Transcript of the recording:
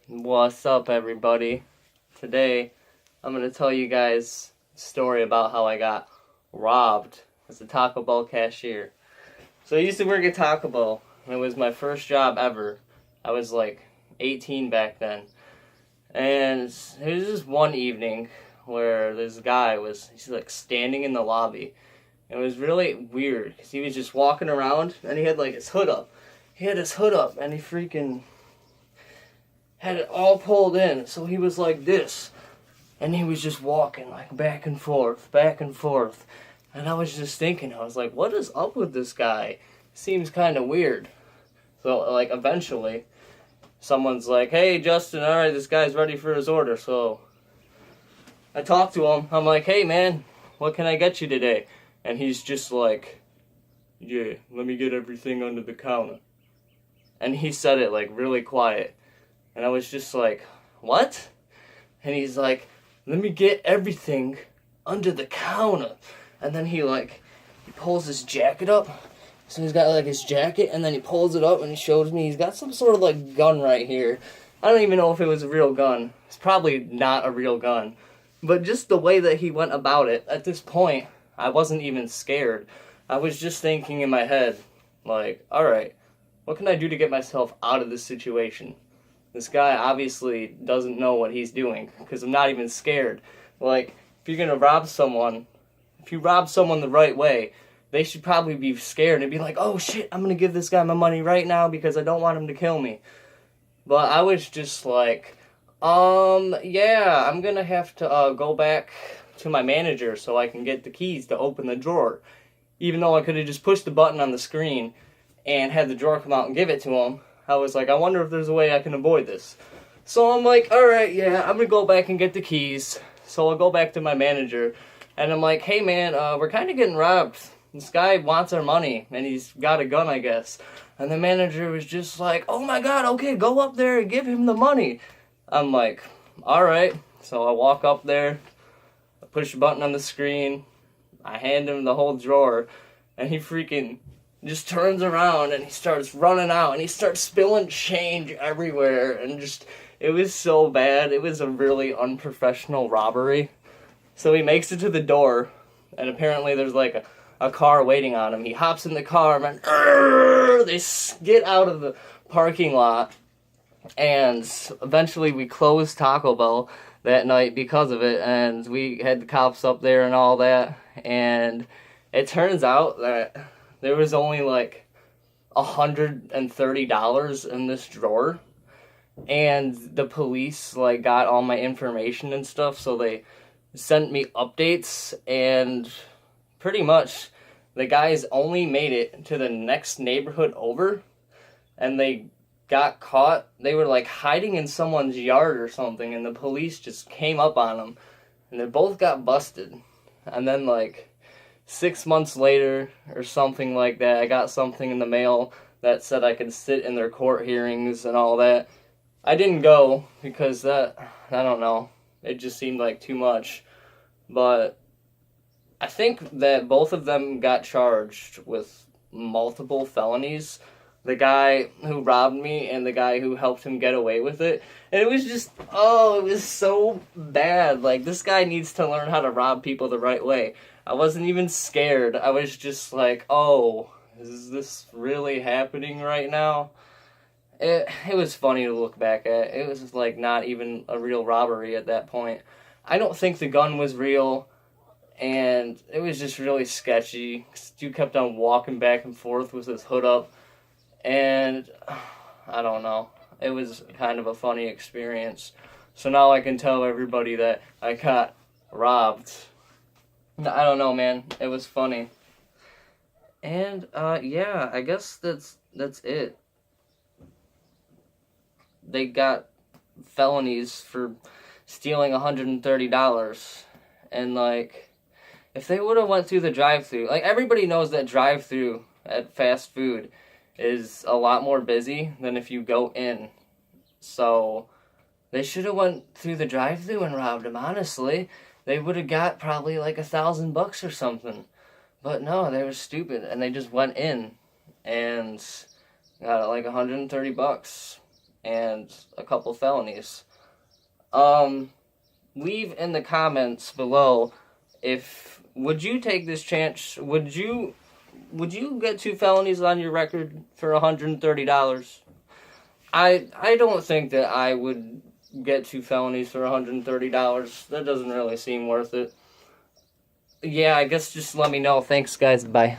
What's up, everybody? Today, I'm going to tell you guys a story about how I got robbed as a Taco Bell cashier. So I used to work at Taco Bell, and it was my first job ever. I was like 18 back then. And it was just one evening where this guy he's like standing in the lobby. It was really weird, because he was just walking around, and he had like his hood up. He had his hood up, and he freaking had it all pulled in, so he was like this, and he was just walking like back and forth, and I was just thinking, I was like, what is up with this guy? Seems kind of weird. So like eventually, someone's like, hey Justin, alright, this guy's ready for his order. So I talked to him, I'm like, hey man, what can I get you today? And he's just like, yeah, let me get everything under the counter. And he said it like really quiet. And I was just like, what? And he's like, let me get everything under the counter. And then he pulls his jacket up. So he's got like his jacket, and then he pulls it up and he shows me he's got some sort of like gun right here. I don't even know if it was a real gun. It's probably not a real gun. But just the way that he went about it, at this point, I wasn't even scared. I was just thinking in my head, like, alright, what can I do to get myself out of this situation? This guy obviously doesn't know what he's doing, because I'm not even scared. Like, if you're gonna rob someone, if you rob someone the right way, they should probably be scared and be like, oh shit, I'm gonna give this guy my money right now because I don't want him to kill me. But I was just like, yeah, I'm gonna have to go back to my manager so I can get the keys to open the drawer. Even though I could have just pushed the button on the screen and had the drawer come out and give it to him. I was like, I wonder if there's a way I can avoid this. So I'm like, alright, yeah, I'm gonna go back and get the keys. So I'll go back to my manager, and I'm like, hey man, we're kind of getting robbed. This guy wants our money, and he's got a gun, I guess. And the manager was just like, oh my god, okay, go up there and give him the money. I'm like, alright. So I walk up there, I push a button on the screen, I hand him the whole drawer, and he freaking just turns around and he starts running out and he starts spilling change everywhere, and just, it was so bad. It was a really unprofessional robbery. So he makes it to the door, and apparently there's like a car waiting on him. He hops in the car, and they get out of the parking lot, and eventually we closed Taco Bell that night because of it, and we had the cops up there and all that, and it turns out that there was only like $130 in this drawer, and the police like got all my information and stuff, so they sent me updates, and pretty much the guys only made it to the next neighborhood over, and they got caught. They were like hiding in someone's yard or something, and the police just came up on them, and they both got busted. And then like 6 months later or something like that, I got something in the mail that said I could sit in their court hearings and all that. I didn't go because I don't know, it just seemed like too much. But I think that both of them got charged with multiple felonies. The guy who robbed me and the guy who helped him get away with it. And it was just, oh, it was so bad. Like, this guy needs to learn how to rob people the right way. I wasn't even scared. I was just like, oh, is this really happening right now? It was funny to look back at. It was like not even a real robbery at that point. I don't think the gun was real, and it was just really sketchy. Dude kept on walking back and forth with his hood up, and I don't know. It was kind of a funny experience. So now I can tell everybody that I got robbed. I don't know, man. It was funny. And yeah, I guess that's it. They got felonies for stealing $130, and like, if they would have went through the drive-thru, like, everybody knows that drive-thru at fast food is a lot more busy than if you go in. So they should have went through the drive-thru and robbed him, honestly. They would have got probably like $1,000 or something. But no, they were stupid, and they just went in and got like $130. and a couple felonies. Leave in the comments below would you take this chance? Would you get 2 felonies on your record for $130? I don't think that I would get 2 felonies for $130. That doesn't really seem worth it. Yeah, I guess just let me know. Thanks, guys. Bye.